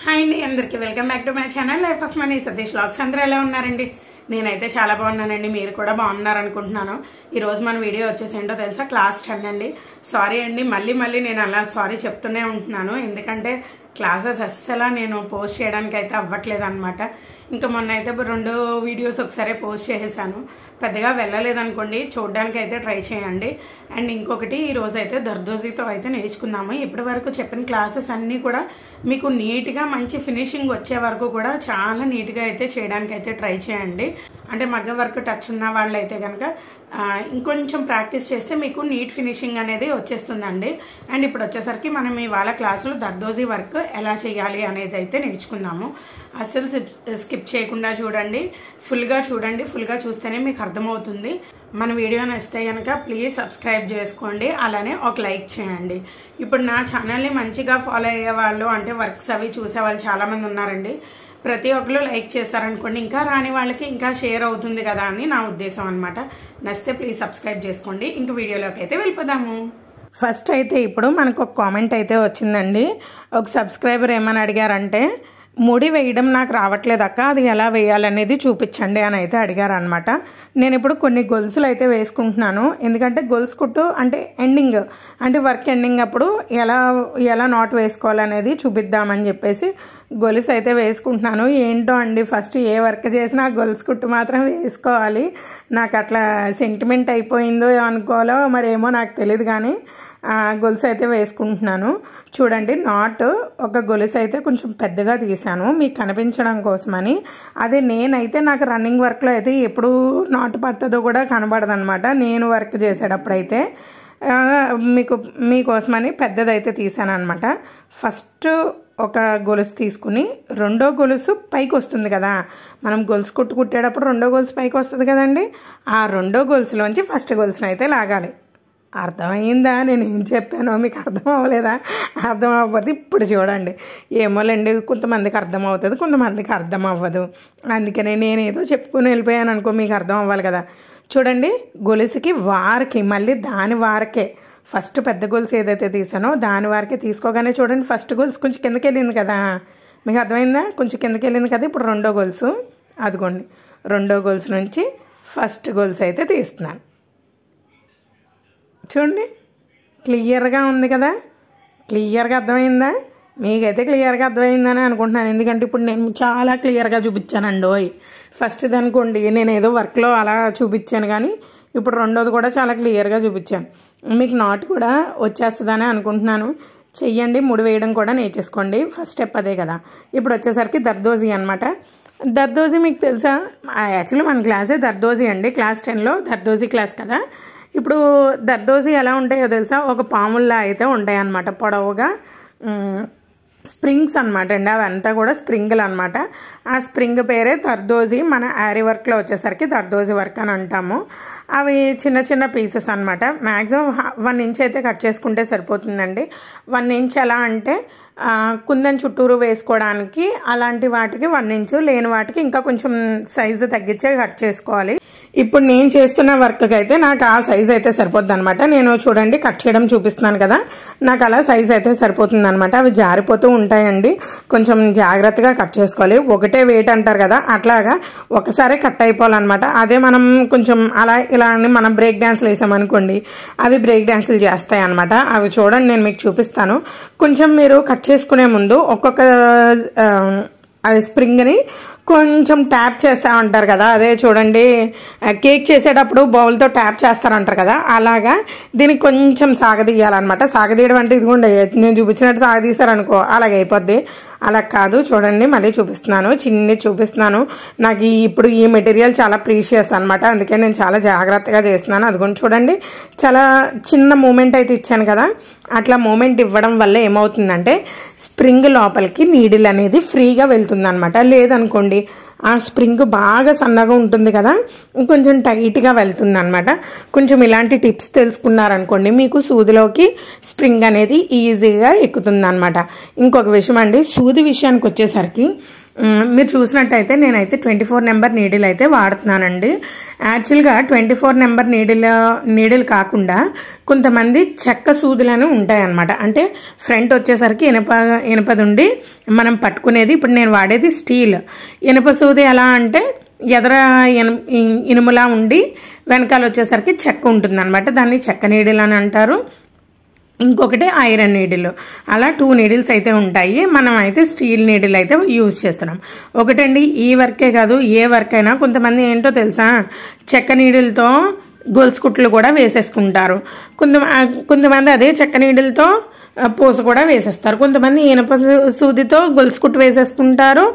Hi అండి, అందరికీ welcome back to my channel life of money Satish vlogs. అందరూ ఎలా ఉన్నారండి? నేనైతే చాలా బాగున్నానండి. మీరు కూడా బాగున్నారు అనుకుంటున్నాను. ఈరోజు మన వీడియో వచ్చేసి ఏంటో తెలుసా, క్లాస్ 10 అండి. సారీ అండి, మళ్ళీ నేను అలా సారీ చెప్తూనే ఉంటున్నాను. ఎందుకంటే క్లాసెస్ అస్సలు నేను పోస్ట్ చేయడానికి అయితే అవ్వట్లేదు అనమాట. ఇంకా మొన్న అయితే 2 వీడియోస్ ఒకసారి పోస్ట్ చేసేసాను. పెద్దగా వెళ్ళలేదనుకోండి, చూడడానికి అయితే ట్రై చేయండి. అండ్ ఇంకొకటి, ఈరోజు అయితే దర్దోజీతో అయితే నేర్చుకుందాము. ఇప్పటి వరకు చెప్పిన క్లాసెస్ అన్నీ కూడా మీకు నీట్గా మంచి ఫినిషింగ్ వచ్చే వరకు కూడా చాలా నీట్గా అయితే చేయడానికి అయితే ట్రై చేయండి. అంటే మగ్గ వర్క్ టచ్ ఉన్న వాళ్ళు అయితే కనుక ఇంకొంచెం ప్రాక్టీస్ చేస్తే మీకు నీట్ ఫినిషింగ్ అనేది వచ్చేస్తుందండి. అండ్ ఇప్పుడు వచ్చేసరికి మనం ఇవాళ క్లాసులో దర్దోజీ వర్క్ ఎలా చేయాలి అనేది అయితే నేర్చుకుందాము. అస్సలు స్కిప్ చేయకుండా చూడండి, ఫుల్గా చూడండి. ఫుల్గా చూస్తేనే మీకు అర్థమవుతుంది. మన వీడియో నచ్చితే కనుక ప్లీజ్ సబ్స్క్రైబ్ చేసుకోండి, అలానే ఒక లైక్ చేయండి. ఇప్పుడు నా ఛానల్ని మంచిగా ఫాలో అయ్యే వాళ్ళు, అంటే వర్క్స్ అవి చూసే వాళ్ళు చాలామంది ఉన్నారండి. ప్రతి ఒక్కరు లైక్ చేశారనుకోండి, ఇంకా రాని వాళ్ళకి ఇంకా షేర్ అవుతుంది కదా అని నా ఉద్దేశం అనమాట. నచ్చితే ప్లీజ్ సబ్స్క్రైబ్ చేసుకోండి. ఇంక వీడియోలోకి అయితే వెళ్ళిపోదాము. ఫస్ట్ అయితే ఇప్పుడు మనకు ఒక కామెంట్ అయితే వచ్చిందండి. ఒక సబ్స్క్రైబర్ ఏమని అడిగారంటే, ముడి వేయడం నాకు రావట్లేదు అక్క, అది ఎలా వేయాలనేది చూపించండి అని అయితే అడిగారు అనమాట. నేను ఇప్పుడు కొన్ని గొలుసులు అయితే వేసుకుంటున్నాను. ఎందుకంటే గొలుసు కుట్టు అంటే ఎండింగ్, అంటే వర్క్ ఎండింగ్ అప్పుడు ఎలా నాట్ వేసుకోవాలనేది చూపిద్దామని చెప్పేసి గొలుసు అయితే వేసుకుంటున్నాను. ఏంటో అండి, ఫస్ట్ ఏ వర్క్ చేసినా గొలుసు కుట్టు మాత్రం వేసుకోవాలి. నాకు అట్లా సెంటిమెంట్ అయిపోయిందో అనుకోవాలో మరేమో నాకు తెలియదు, కానీ గొలుసు అయితే వేసుకుంటున్నాను. చూడండి, నాట్ ఒక గొలుసు అయితే కొంచెం పెద్దగా తీసాను మీకు కనిపించడం కోసమని. అదే నేనైతే నాకు రన్నింగ్ వర్క్లో అయితే ఎప్పుడు నాట్ పడుతుందో కూడా కనబడదు అనమాట. నేను వర్క్ చేసేటప్పుడైతే మీకోసమని పెద్దదైతే తీసాను అనమాట. ఫస్ట్ ఒక గొలుసు తీసుకుని రెండో గొలుసు పైకి వస్తుంది కదా, మనం గొలుసు కుట్టేటప్పుడు రెండో గొలుసు పైకి వస్తుంది కదండి. ఆ రెండో గొలుసులోంచి ఫస్ట్ గొలుసును అయితే లాగాలి. అర్థమైందా నేను ఏం చెప్పానో? మీకు అర్థం అవ్వలేదా? అర్థం అవ్వదు. ఇప్పుడు చూడండి, ఏమోలేండి, కొంతమందికి అర్థం అవుతుంది, కొంతమందికి అర్థం అవ్వదు. అందుకనే నేను ఏదో చెప్పుకుని వెళ్ళిపోయాను అనుకో, మీకు అర్థం అవ్వాలి కదా. చూడండి, గొలుసుకి వారికి మళ్ళీ దాని వారికే ఫస్ట్ పెద్ద గొలుసు ఏదైతే తీసానో దాని వారికే తీసుకోగానే చూడండి, ఫస్ట్ గొలుసు కొంచెం కిందకి వెళ్ళింది కదా, మీకు అర్థమైందా? కొంచెం కిందకి వెళ్ళింది కదా. ఇప్పుడు రెండో గొలుసు, అదిగోండి, రెండో గొలుసు నుంచి ఫస్ట్ గొలుసు అయితే తీస్తున్నాను. చూడండి, క్లియర్గా ఉంది కదా, క్లియర్గా అర్థమైందా? మీకైతే క్లియర్గా అర్థమైందని అనుకుంటున్నాను, ఎందుకంటే ఇప్పుడు నేను చాలా క్లియర్గా చూపించానండి. ఫస్ట్ అనుకోండి నేను ఏదో వర్క్లో అలా చూపించాను, కానీ ఇప్పుడు రెండోది కూడా చాలా క్లియర్గా చూపించాను. మీకు నాట్ కూడా వచ్చేస్తుందని అనుకుంటున్నాను. చెయ్యండి, ముడి వేయడం కూడా నేర్చేసుకోండి. ఫస్ట్ స్టెప్ అదే కదా. ఇప్పుడు వచ్చేసరికి దర్దోజీ అనమాట. దర్దోజీ మీకు తెలుసా? యాక్చువల్లీ మన క్లాసే దర్దోజీ అండి. క్లాస్ 10లో దర్దోజీ క్లాస్ కదా. ఇప్పుడు దర్దోజీ ఎలా ఉంటాయో తెలుసా? ఒక పాముల్లా అయితే ఉంటాయి అన్నమాట, పొడవుగా స్ప్రింగ్స్ అనమాట అండి. అవంతా కూడా స్ప్రింగులు అనమాట. ఆ స్ప్రింగ్ పేరే దర్దోజీ. మన యారీ వర్క్లో వచ్చేసరికి దర్దోజీ వర్క్ అని అంటాము. అవి చిన్న చిన్న పీసెస్ అనమాట. మ్యాక్సిమం 1 ఇంచ్ అయితే కట్ చేసుకుంటే సరిపోతుందండి. 1 ఇంచ్ ఎలా అంటే కుందన్ చుట్టూరు వేసుకోవడానికి, అలాంటి వాటికి 1 ఇంచు, లేని వాటికి ఇంకా కొంచెం సైజు తగ్గించే కట్ చేసుకోవాలి. ఇప్పుడు నేను చేస్తున్న వర్క్కి అయితే నాకు ఆ సైజ్ అయితే సరిపోద్ది అనమాట. నేను చూడండి కట్ చేయడం చూపిస్తున్నాను కదా, నాకు అలా సైజ్ అయితే సరిపోతుంది అనమాట. అవి జారిపోతూ ఉంటాయండి, కొంచెం జాగ్రత్తగా కట్ చేసుకోవాలి. ఒకటే వెయిట్ అంటారు కదా, అట్లాగా ఒకసారి కట్ అయిపోవాలన్నమాట. అదే మనం కొంచెం అలా ఇలా అని మనం బ్రేక్ డ్యాన్స్లు వేసామనుకోండి, అవి బ్రేక్ డ్యాన్సులు చేస్తాయి అనమాట. అవి చూడండి, నేను మీకు చూపిస్తాను. కొంచెం మీరు కట్ చేసుకునే ముందు ఒక్కొక్క అది స్ప్రింగ్ని కొంచెం ట్యాప్ చేస్తూ ఉంటారు కదా, అదే చూడండి కేక్ చేసేటప్పుడు బౌల్తో ట్యాప్ చేస్తారంటారు కదా, అలాగా దీనికి కొంచెం సాగదీయాలన్నమాట. సాగదీయడం అంటే ఇదిగోండి నేను చూపించినట్టు సాగదీశారనుకో అలాగే అయిపోద్ది. అలా కాదు, చూడండి మళ్ళీ చూపిస్తున్నాను, చిన్ని చూపిస్తున్నాను. నాకు ఇప్పుడు ఈ మెటీరియల్ చాలా ప్రీషియస్ అనమాట, అందుకే నేను చాలా జాగ్రత్తగా చేస్తున్నాను. అదిగోండి చూడండి, చాలా చిన్న మూమెంట్ అయితే ఇచ్చాను కదా. అట్లా మూమెంట్ ఇవ్వడం వల్ల ఏమవుతుందంటే స్ప్రింగ్ లోపలికి నీడిల్ అనేది ఫ్రీగా వెళ్తుంది అనమాట. లేదనుకోండి ఆ స్ప్రింగ్ బాగా సన్నగా ఉంటుంది కదా, కొంచెం టైట్గా వెళ్తుంది అనమాట. కొంచెం ఇలాంటి టిప్స్ తెలుసుకున్నారనుకోండి, మీకు సూదిలోకి స్ప్రింగ్ అనేది ఈజీగా ఎక్కుతుంది అనమాట. ఇంకొక విషయం అండి, సూది విషయానికి వచ్చేసరికి మీరు చూసినట్టయితే నేనైతే 24 నెంబర్ నీడిల్ అయితే వాడుతున్నానండి. యాక్చువల్గా 24 నెంబర్ నీడిల్ కాకుండా కొంతమంది చెక్క సూదులను ఉంటాయన్నమాట. అంటే ఫ్రంట్ వచ్చేసరికి ఇనపదుండి మనం పట్టుకునేది. ఇప్పుడు నేను వాడేది స్టీల్. ఇనుప సూది ఎలా అంటే ఎదర ఇనుములా ఉండి వెనకాల వచ్చేసరికి చెక్క ఉంటుంది అనమాట. దాన్ని చెక్క నీడిల్ అని అంటారు. ఇంకొకటి ఐరన్ నీడిల్. అలా 2 నీడిల్స్ అయితే ఉంటాయి. మనం అయితే స్టీల్ నీడిల్ అయితే యూజ్ చేస్తున్నాం. ఒకటండి, ఈ వర్కే కాదు ఏ వర్క్ అయినా కొంతమంది ఏంటో తెలుసా, చెక్క నీడిల్తో గొలుసు కుట్లు కూడా వేసేసుకుంటారు. కొంతమంది అదే చెక్క నీడిల్తో పూస కూడా వేసేస్తారు. కొంతమంది ఇనుప సూదితో గొలుసు కుట్టు వేసేసుకుంటారు.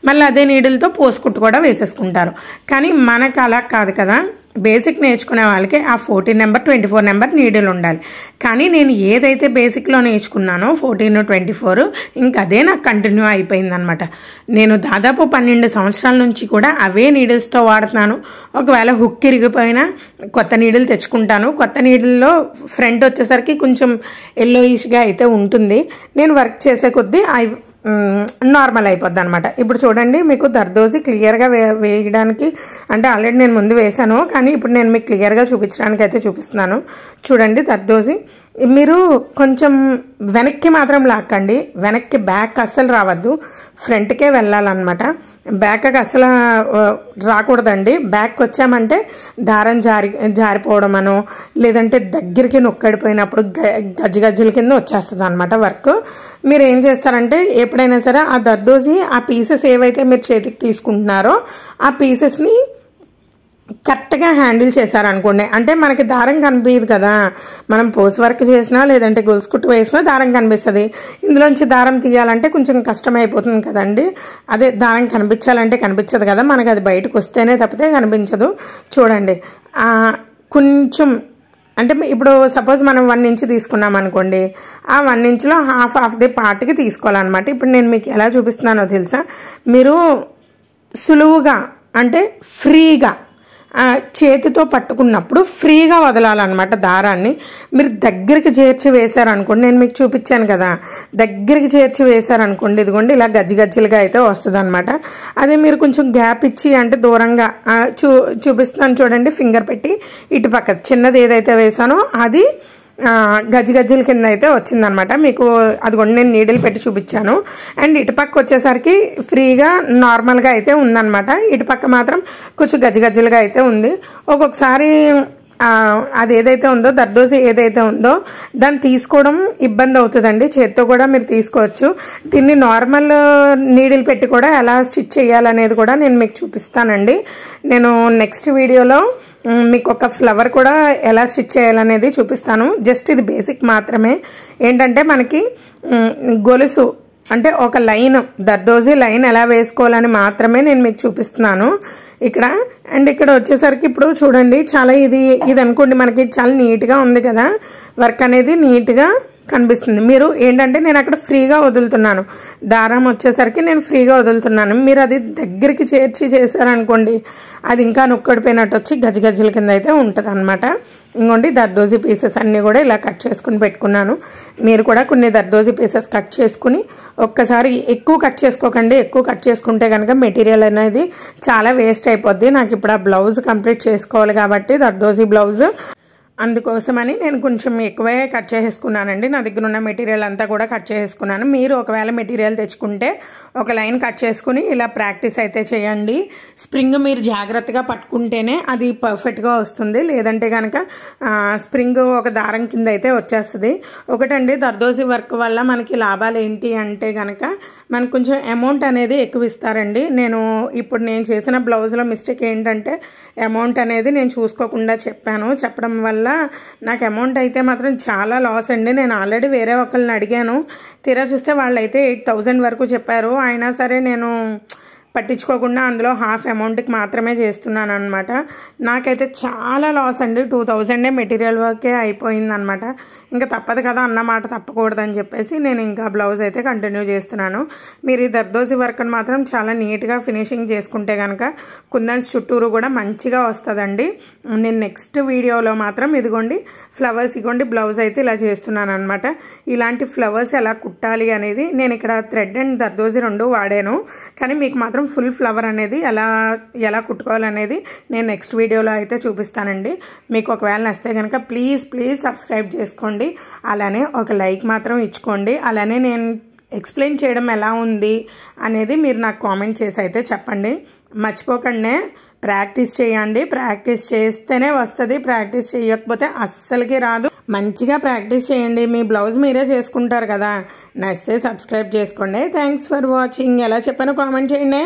మళ్ళీ అదే నీడిల్తో పూస కుట్టు కూడా వేసేసుకుంటారు. కానీ మనకు అలా కాదు కదా. బేసిక్ నేర్చుకునే వాళ్ళకి ఆ 14 నెంబర్ 24 నెంబర్ నీడిల్ ఉండాలి. కానీ నేను ఏదైతే బేసిక్లో నేర్చుకున్నానో 14, 24 ఇంకా అదే నాకు కంటిన్యూ అయిపోయిందనమాట. నేను దాదాపు 12 సంవత్సరాల నుంచి కూడా అవే నీడిల్స్తో వాడుతున్నాను. ఒకవేళ హుక్ ఇరిగిపోయినా కొత్త నీడిల్ తెచ్చుకుంటాను. కొత్త నీడిల్లో ఫ్రంట్ వచ్చేసరికి కొంచెం ఎల్లోయిష్గా అయితే ఉంటుంది. నేను వర్క్ చేసే కొద్దీ నార్మల్ అయిపోద్ది అనమాట. ఇప్పుడు చూడండి, మీకు దర్దోసి క్లియర్గా వేయడానికి, అంటే ఆల్రెడీ నేను ముందు వేసాను కానీ ఇప్పుడు నేను మీకు క్లియర్గా చూపించడానికి అయితే చూపిస్తున్నాను. చూడండి దర్దోసి. మీరు కొంచెం వెనక్కి మాత్రం లాక్కండి. వెనక్కి బ్యాక్ అస్సలు రావద్దు, ఫ్రంట్కే వెళ్ళాలన్నమాట. బ్యాక్కి అసలు రాకూడదండి. బ్యాక్ వచ్చామంటే దారం జారిపోవడమనో లేదంటే దగ్గరికి నొక్కడిపోయినప్పుడు గజ్జల కింద వచ్చేస్తుంది అనమాట వర్క్. మీరు ఏం చేస్తారంటే ఎప్పుడైనా సరే ఆ దర్దోసి ఆ పీసెస్ ఏవైతే మీరు చేతికి తీసుకుంటున్నారో ఆ పీసెస్ని కరెక్ట్గా హ్యాండిల్ చేశారనుకోండి, అంటే మనకి దారం కనిపించదు కదా. మనం పోస్ వర్క్ చేసినా లేదంటే గొలుసు కుట్టు వేసినా దారం కనిపిస్తుంది. ఇందులోంచి దారం తీయాలంటే కొంచెం కష్టమైపోతుంది కదండి. అదే దారం కనిపించాలంటే కనిపించదు కదా, మనకి అది బయటకు వస్తేనే తప్పితే కనిపించదు. చూడండి, కొంచెం అంటే ఇప్పుడు సపోజ్ మనం 1 ఇంచ్ తీసుకున్నాం అనుకోండి, ఆ 1 ఇంచ్లో హాఫ్ ఆఫ్ ది పార్ట్కి తీసుకోవాలన్నమాట. ఇప్పుడు నేను మీకు ఎలా చూపిస్తున్నానో తెలుసా, మీరు సులువుగా అంటే ఫ్రీగా చేతితో పట్టుకున్నప్పుడు ఫ్రీగా వదలాలన్నమాట దారాన్ని. మీరు దగ్గరికి చేర్చి వేశారనుకోండి, నేను మీకు చూపించాను కదా, దగ్గరికి చేర్చి వేశారనుకోండి, ఇదిగోండి ఇలా గజ్జలుగా అయితే వస్తుంది అనమాట. అదే మీరు కొంచెం గ్యాప్ ఇచ్చి అంటే దూరంగా చూపిస్తున్నాను చూడండి, ఫింగర్ పెట్టి ఇటు పక్క చిన్నది ఏదైతే వేసానో అది గజ్జల కింద అయితే వచ్చిందనమాట. మీకు అదిగోండి నేను నీడిల్ పెట్టి చూపించాను. అండ్ ఇటుపక్క వచ్చేసరికి ఫ్రీగా నార్మల్గా అయితే ఉందన్నమాట. ఇటుపక్క మాత్రం కొంచెం గజ్జలుగా అయితే ఉంది. ఒక్కొక్కసారి అది ఏదైతే ఉందో దర్దోసి ఏదైతే ఉందో దాన్ని తీసుకోవడం ఇబ్బంది అవుతుందండి. చేత్తో కూడా మీరు తీసుకోవచ్చు. దీన్ని నార్మల్ నీడిల్ పెట్టి కూడా ఎలా స్టిచ్ చేయాలనేది కూడా నేను మీకు చూపిస్తానండి. నేను నెక్స్ట్ వీడియోలో మీకు ఒక ఫ్లవర్ కూడా ఎలా స్టిచ్ చేయాలనేది చూపిస్తాను. జస్ట్ ఇది బేసిక్ మాత్రమే. ఏంటంటే మనకి గొలుసు అంటే ఒక లైన్, దర్దోసి లైన్ ఎలా వేసుకోవాలని మాత్రమే నేను మీకు చూపిస్తున్నాను ఇక్కడ. అండ్ ఇక్కడ వచ్చేసరికి ఇప్పుడు చూడండి, చాలా ఇది అనుకోండి మనకి చాలా నీట్గా ఉంది కదా, వర్క్ అనేది నీట్గా కనిపిస్తుంది. మీరు ఏంటంటే నేను అక్కడ ఫ్రీగా వదులుతున్నాను, దారం వచ్చేసరికి నేను ఫ్రీగా వదులుతున్నాను. మీరు అది దగ్గరికి చేర్చి చేశారనుకోండి, అది ఇంకా నొక్కడిపోయినట్టు వచ్చి గజ్జల కింద అయితే ఉంటుంది అనమాట. ఇంకోండి దర్దోసి పీసెస్ అన్నీ కూడా ఇలా కట్ చేసుకుని పెట్టుకున్నాను. మీరు కూడా కొన్ని దర్దోసి పీసెస్ కట్ చేసుకుని ఒక్కసారి ఎక్కువ కట్ చేసుకోకండి. ఎక్కువ కట్ చేసుకుంటే కనుక మెటీరియల్ అనేది చాలా వేస్ట్ అయిపోద్ది. నాకు ఇప్పుడు ఆ బ్లౌజ్ కంప్లీట్ చేసుకోవాలి కాబట్టి దర్దోసి బ్లౌజ్, అందుకోసమని నేను కొంచెం ఎక్కువే కట్ చేసుకున్నానండి. నా దగ్గర ఉన్న మెటీరియల్ అంతా కూడా కట్ చేసుకున్నాను. మీరు ఒకవేళ మెటీరియల్ తెచ్చుకుంటే ఒక లైన్ కట్ చేసుకుని ఇలా ప్రాక్టీస్ అయితే చేయండి. స్ప్రింగ్ మీరు జాగ్రత్తగా పట్టుకుంటేనే అది పర్ఫెక్ట్గా వస్తుంది. లేదంటే కనుక స్ప్రింగ్ ఒక దారం కింద అయితే వచ్చేస్తుంది. ఒకటండి, దర్దోసి వర్క్ వల్ల మనకి లాభాలు ఏంటి అంటే కనుక మనకు కొంచెం అమౌంట్ అనేది ఎక్కువ ఇస్తారండి. ఇప్పుడు నేను చేసిన బ్లౌజ్లో మిస్టేక్ ఏంటంటే అమౌంట్ అనేది నేను చూసుకోకుండా చెప్పడం వల్ల నాకు అమౌంట్ అయితే మాత్రం చాలా లాస్ అండి. నేను ఆల్రెడీ వేరే ఒకళ్ళని అడిగాను, తీరా చూస్తే వాళ్ళైతే 8,000 వరకు చెప్పారు. అయినా సరే నేను పట్టించుకోకుండా అందులో హాఫ్ అమౌంట్కి మాత్రమే చేస్తున్నాను అనమాట. నాకైతే చాలా లాస్ అండి. 2000 మెటీరియల్ వర్కే అయిపోయిందనమాట. ఇంకా తప్పదు కదా, అన్నమాట తప్పకూడదని చెప్పేసి నేను ఇంకా బ్లౌజ్ అయితే కంటిన్యూ చేస్తున్నాను. మీరు ఈ దర్దోసి వర్క్ని మాత్రం చాలా నీట్గా ఫినిషింగ్ చేసుకుంటే కనుక కుందన్స్ చుట్టూరు కూడా మంచిగా వస్తుందండి. నేను నెక్స్ట్ వీడియోలో మాత్రం ఇదిగోండి ఫ్లవర్స్, ఇగోండి బ్లౌజ్ అయితే ఇలా చేస్తున్నాను అనమాట. ఇలాంటి ఫ్లవర్స్ ఎలా కుట్టాలి అనేది నేను ఇక్కడ థ్రెడ్ అండ్ దర్దోసి 2 వాడాను. కానీ మీకు మాత్రం ఫుల్ ఫ్లవర్ అనేది ఎలా కుట్టుకోవాలనేది నేను నెక్స్ట్ వీడియోలో అయితే చూపిస్తానండి. మీకు ఒకవేళ నచ్చితే కనుక ప్లీజ్ సబ్స్క్రైబ్ చేసుకోండి. అలానే ఒక లైక్ మాత్రం ఇచ్చుకోండి. అలానే నేను ఎక్స్ప్లెయిన్ చేయడం ఎలా ఉంది అనేది మీరు నాకు కామెంట్ చేసి అయితే చెప్పండి. మర్చిపోకండి, ప్రాక్టీస్ చేయండి. ప్రాక్టీస్ చేస్తేనే వస్తుంది, ప్రాక్టీస్ చేయకపోతే అస్సలకి రాదు. మంచిగా ప్రాక్టీస్ చేయండి. మీ బ్లౌజ్ మీరే చేసుకుంటారు కదా. నచ్చితే సబ్స్క్రైబ్ చేసుకోండి. Thanks for watching. ఎలా చెప్పానో కామెంట్ చేయండి.